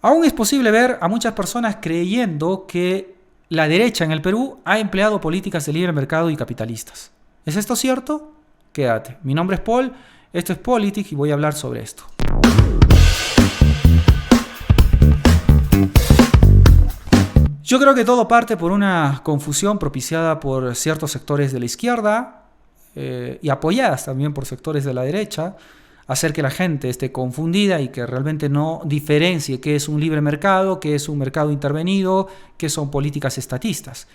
Aún es posible ver a muchas personas creyendo que la derecha en el Perú ha empleado políticas de libre mercado y capitalistas. ¿Es esto cierto? Quédate. Mi nombre es Paul, esto es Politics y voy a hablar sobre esto. Yo creo que todo parte por una confusión propiciada por ciertos sectores de la izquierda y apoyadas también por sectores de la derecha, hacer que la gente esté confundida y que realmente no diferencie qué es un libre mercado, qué es un mercado intervenido, qué son políticas estatistas.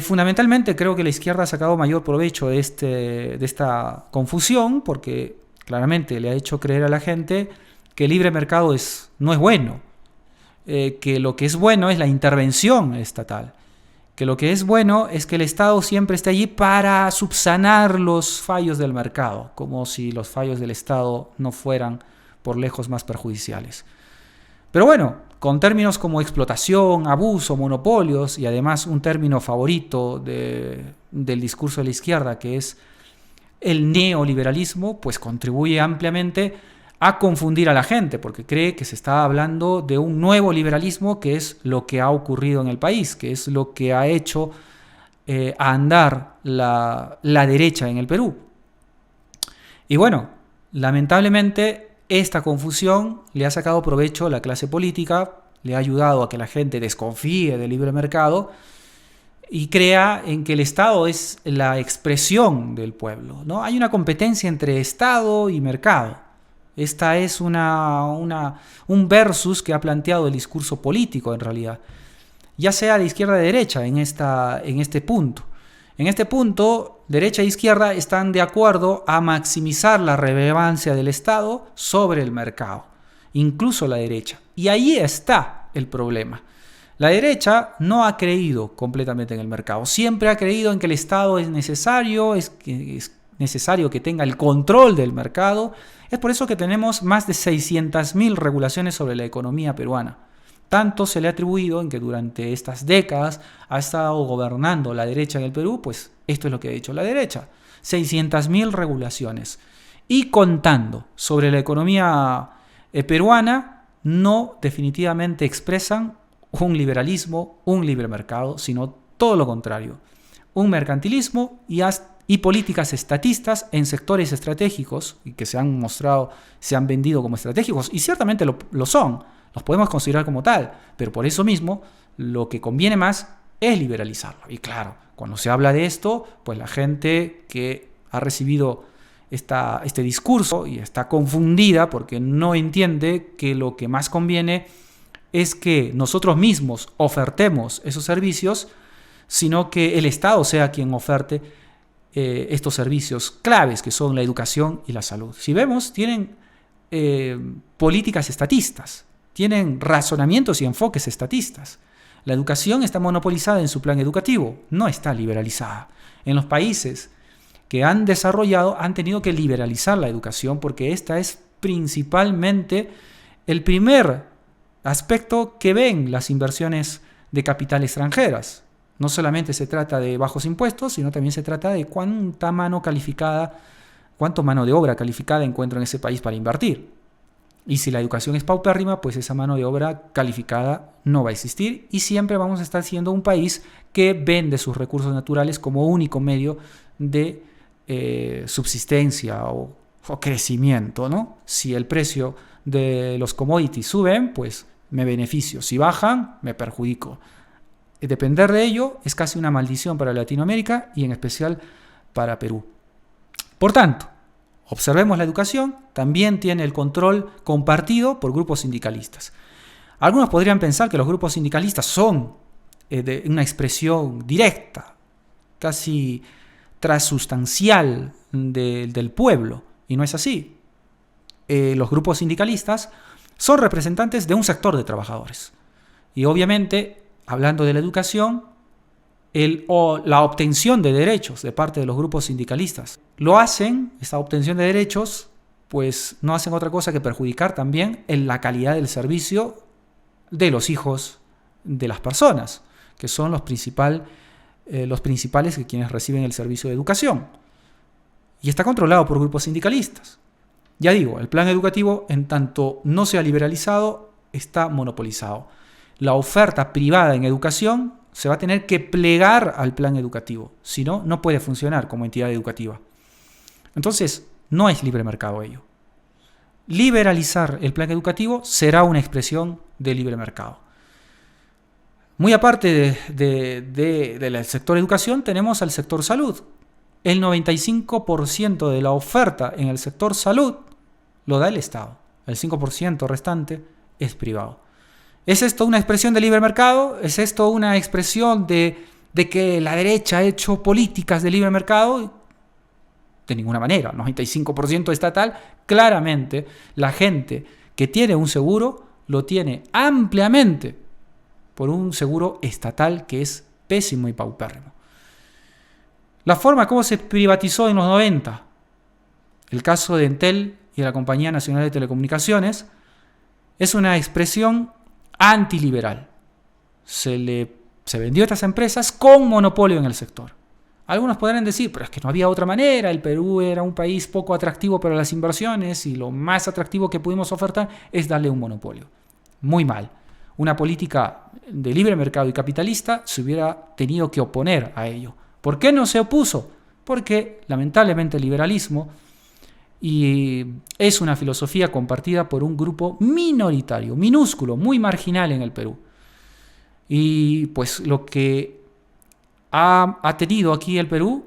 Fundamentalmente creo que la izquierda ha sacado mayor provecho de esta confusión porque claramente le ha hecho creer a la gente que el libre mercado no es bueno, que lo que es bueno es la intervención estatal, que lo que es bueno es que el Estado siempre esté allí para subsanar los fallos del mercado, como si los fallos del Estado no fueran por lejos más perjudiciales. Pero bueno, con términos como explotación, abuso, monopolios y además un término favorito del discurso de la izquierda que es el neoliberalismo, pues contribuye ampliamente a confundir a la gente porque cree que se está hablando de un nuevo liberalismo que es lo que ha ocurrido en el país, que es lo que ha hecho a andar la derecha en el Perú. Y bueno, lamentablemente esta confusión le ha sacado provecho a la clase política, le ha ayudado a que la gente desconfíe del libre mercado y crea en que el Estado es la expresión del pueblo, ¿no? Hay una competencia entre Estado y mercado. Esta es un versus que ha planteado el discurso político en realidad, ya sea de izquierda o de derecha en este punto. En este punto, derecha e izquierda están de acuerdo a maximizar la relevancia del Estado sobre el mercado, incluso la derecha. Y ahí está el problema. La derecha no ha creído completamente en el mercado, siempre ha creído en que el Estado es necesario, es necesario que tenga el control del mercado. Es por eso que tenemos más de 600.000 regulaciones sobre la economía peruana. Tanto se le ha atribuido en que durante estas décadas ha estado gobernando la derecha en el Perú, pues esto es lo que ha dicho la derecha. 600.000 regulaciones. Y contando sobre la economía peruana, no definitivamente expresan un liberalismo, un libre mercado, sino todo lo contrario. Un mercantilismo y políticas estatistas en sectores estratégicos y que se han vendido como estratégicos y ciertamente lo son, los podemos considerar como tal, pero por eso mismo lo que conviene más es liberalizarlo. Y claro, cuando se habla de esto, pues la gente que ha recibido este discurso y está confundida porque no entiende que lo que más conviene es que nosotros mismos ofertemos esos servicios, sino que el Estado sea quien oferte estos servicios claves que son la educación y la salud. Si vemos, tienen políticas estatistas, tienen razonamientos y enfoques estatistas. La educación está monopolizada en su plan educativo, no está liberalizada. En los países que han desarrollado han tenido que liberalizar la educación porque esta es principalmente el primer aspecto que ven las inversiones de capital extranjeras. No solamente se trata de bajos impuestos, sino también se trata de cuánta mano de obra calificada encuentro en ese país para invertir. Y si la educación es paupérrima, pues esa mano de obra calificada no va a existir y siempre vamos a estar siendo un país que vende sus recursos naturales como único medio de subsistencia o crecimiento, ¿no? Si el precio de los commodities suben, pues me beneficio. Si bajan, me perjudico. Depender de ello es casi una maldición para Latinoamérica y en especial para Perú. Por tanto, observemos la educación, también tiene el control compartido por grupos sindicalistas. Algunos podrían pensar que los grupos sindicalistas son de una expresión directa, casi transustancial del pueblo, y no es así. Los grupos sindicalistas son representantes de un sector de trabajadores. Y obviamente, hablando de la educación, la obtención de derechos de parte de los grupos sindicalistas. Lo hacen, esta obtención de derechos, pues no hacen otra cosa que perjudicar también en la calidad del servicio de los hijos de las personas, que son los principales que quienes reciben el servicio de educación. Y está controlado por grupos sindicalistas. Ya digo, el plan educativo, en tanto no sea liberalizado, está monopolizado. La oferta privada en educación se va a tener que plegar al plan educativo, si no, no puede funcionar como entidad educativa. Entonces, no es libre mercado ello. Liberalizar el plan educativo será una expresión de libre mercado. Muy aparte del sector educación, tenemos al sector salud. El 95% de la oferta en el sector salud lo da el Estado. El 5% restante es privado. ¿Es esto una expresión de libre mercado? ¿Es esto una expresión de que la derecha ha hecho políticas de libre mercado? De ninguna manera. 95% estatal. Claramente, la gente que tiene un seguro lo tiene ampliamente por un seguro estatal que es pésimo y paupérrimo. La forma como se privatizó en los 90, el caso de Entel y de la Compañía Nacional de Telecomunicaciones, es una expresión antiliberal. Se vendió a estas empresas con monopolio en el sector. Algunos podrán decir, pero es que no había otra manera, el Perú era un país poco atractivo para las inversiones y lo más atractivo que pudimos ofertar es darle un monopolio. Muy mal. Una política de libre mercado y capitalista se hubiera tenido que oponer a ello. ¿Por qué no se opuso? Porque lamentablemente el liberalismo es una filosofía compartida por un grupo minoritario, minúsculo, muy marginal en el Perú. Y pues lo que ha tenido aquí el Perú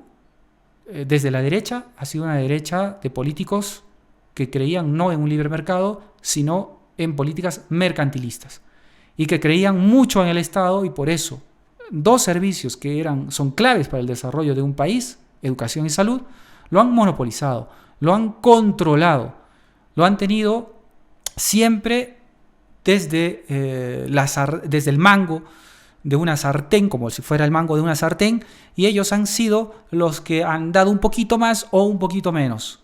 desde la derecha ha sido una derecha de políticos que creían no en un libre mercado, sino en políticas mercantilistas y que creían mucho en el Estado, y por eso dos servicios que son claves para el desarrollo de un país, educación y salud, lo han monopolizado, lo han controlado, lo han tenido siempre desde el mango de una sartén, como si fuera el mango de una sartén, y ellos han sido los que han dado un poquito más o un poquito menos.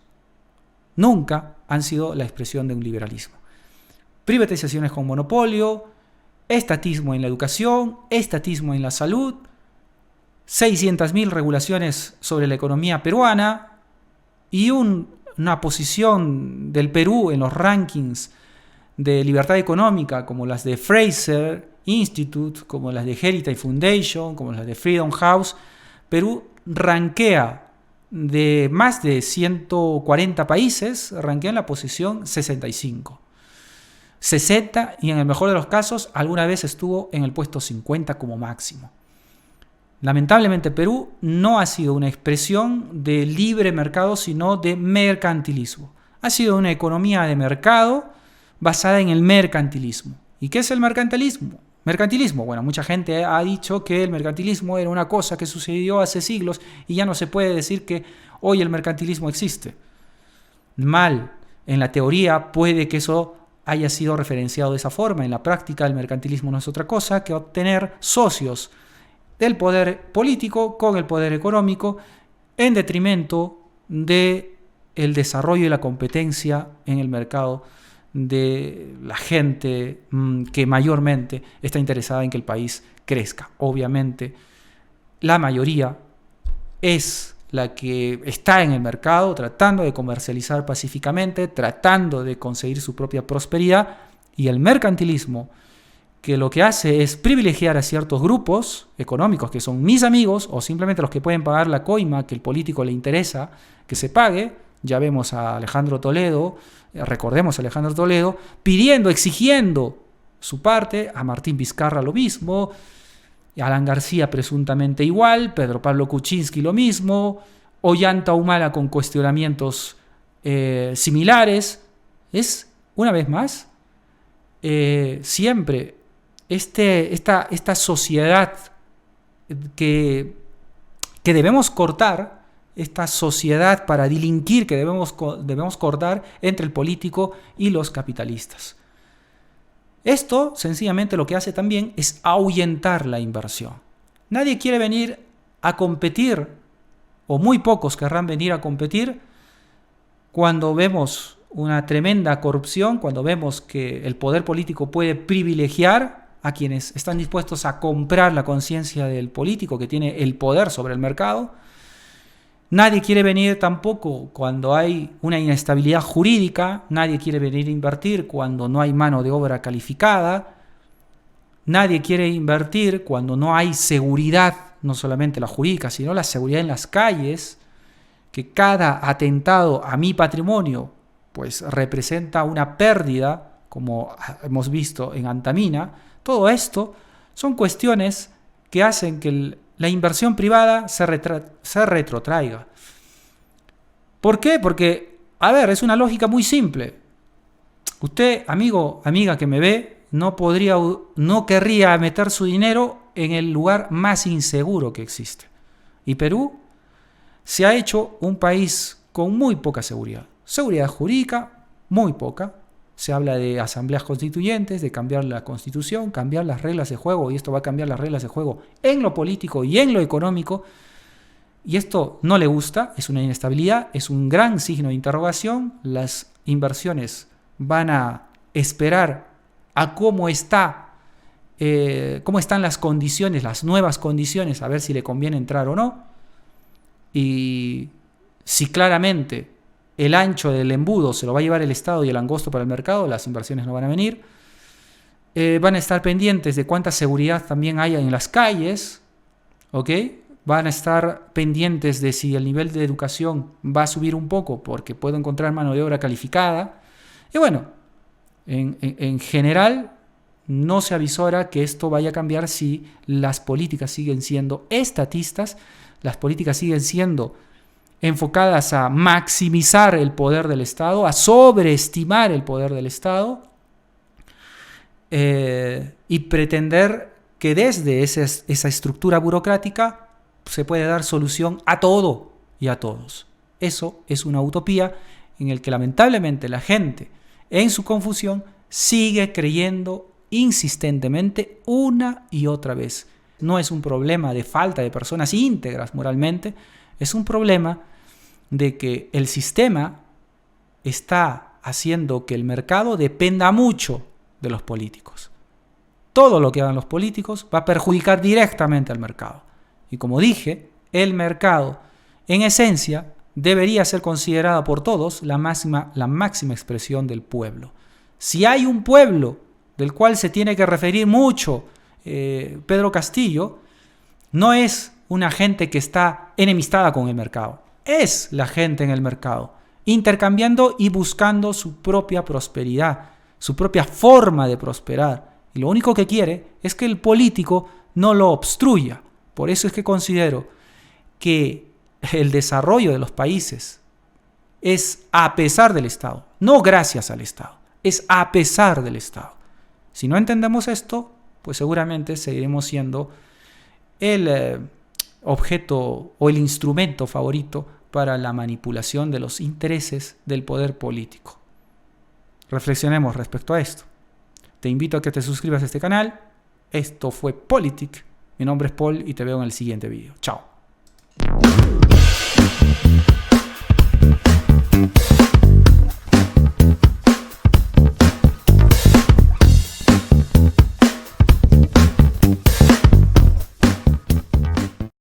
Nunca han sido la expresión de un liberalismo. Privatizaciones con monopolio, estatismo en la educación, estatismo en la salud, 600.000 regulaciones sobre la economía peruana y una posición del Perú en los rankings de libertad económica como las de Fraser Institute, como las de Heritage Foundation, como las de Freedom House. Perú rankea de más de 140 países, rankea en la posición 65. 60, y en el mejor de los casos alguna vez estuvo en el puesto 50 como máximo. Lamentablemente Perú no ha sido una expresión de libre mercado, sino de mercantilismo. Ha sido una economía de mercado basada en el mercantilismo. ¿Y qué es el mercantilismo? Bueno, mucha gente ha dicho que el mercantilismo era una cosa que sucedió hace siglos y ya no se puede decir que hoy el mercantilismo existe. Mal. En la teoría puede que eso haya sido referenciado de esa forma. En la práctica el mercantilismo no es otra cosa que obtener socios del poder político con el poder económico en detrimento del desarrollo y la competencia en el mercado de la gente que mayormente está interesada en que el país crezca. Obviamente la mayoría es la que está en el mercado tratando de comercializar pacíficamente, tratando de conseguir su propia prosperidad, y el mercantilismo, que lo que hace es privilegiar a ciertos grupos económicos que son mis amigos o simplemente los que pueden pagar la coima que el político le interesa que se pague. Ya vemos a Alejandro Toledo, recordemos a Alejandro Toledo, exigiendo su parte, a Martín Vizcarra lo mismo, Alan García presuntamente igual, Pedro Pablo Kuczynski lo mismo, Ollanta Humala con cuestionamientos similares. Es, una vez más, siempre esta sociedad que debemos cortar, esta sociedad para delinquir que debemos cortar entre el político y los capitalistas. Esto sencillamente lo que hace también es ahuyentar la inversión. Nadie quiere venir a competir, o muy pocos querrán venir a competir, cuando vemos una tremenda corrupción, cuando vemos que el poder político puede privilegiar a quienes están dispuestos a comprar la conciencia del político que tiene el poder sobre el mercado. Nadie quiere venir tampoco cuando hay una inestabilidad jurídica, nadie quiere venir a invertir cuando no hay mano de obra calificada, nadie quiere invertir cuando no hay seguridad, no solamente la jurídica, sino la seguridad en las calles, que cada atentado a mi patrimonio pues representa una pérdida, como hemos visto en Antamina. Todo esto son cuestiones que hacen que la inversión privada se retrotraiga. ¿Por qué? Porque, a ver, es una lógica muy simple. Usted, amigo, amiga que me ve, no querría meter su dinero en el lugar más inseguro que existe. Y Perú se ha hecho un país con muy poca seguridad. Seguridad jurídica, muy poca. Se habla de asambleas constituyentes, de cambiar la constitución, cambiar las reglas de juego, y esto va a cambiar las reglas de juego en lo político y en lo económico. Y esto no le gusta, es una inestabilidad, es un gran signo de interrogación. Las inversiones van a esperar a cómo están las condiciones, las nuevas condiciones, a ver si le conviene entrar o no. Y si claramente el ancho del embudo se lo va a llevar el Estado y el angosto para el mercado, las inversiones no van a venir. Van a estar pendientes de cuánta seguridad también haya en las calles, ¿ok? Van a estar pendientes de si el nivel de educación va a subir un poco porque puedo encontrar mano de obra calificada. Y bueno, en general no se avisora que esto vaya a cambiar si las políticas siguen siendo estatistas, las políticas siguen siendo enfocadas a maximizar el poder del Estado, a sobreestimar el poder del Estado y pretender que desde esa estructura burocrática se puede dar solución a todo y a todos. Eso es una utopía en el que lamentablemente la gente, en su confusión, sigue creyendo insistentemente una y otra vez. No es un problema de falta de personas íntegras moralmente, es un problema de que el sistema está haciendo que el mercado dependa mucho de los políticos. Todo lo que hagan los políticos va a perjudicar directamente al mercado. Y como dije, el mercado, en esencia, debería ser considerado por todos la máxima expresión del pueblo. Si hay un pueblo del cual se tiene que referir mucho Pedro Castillo, no es una gente que está enemistada con el mercado. Es la gente en el mercado, intercambiando y buscando su propia prosperidad, su propia forma de prosperar. Y lo único que quiere es que el político no lo obstruya. Por eso es que considero que el desarrollo de los países es a pesar del Estado, no gracias al Estado, es a pesar del Estado. Si no entendemos esto, pues seguramente seguiremos siendo el objeto o el instrumento favorito para la manipulación de los intereses del poder político. Reflexionemos respecto a esto. Te invito a que te suscribas a este canal. Esto fue Politic. Mi nombre es Paul y te veo en el siguiente video. Chao.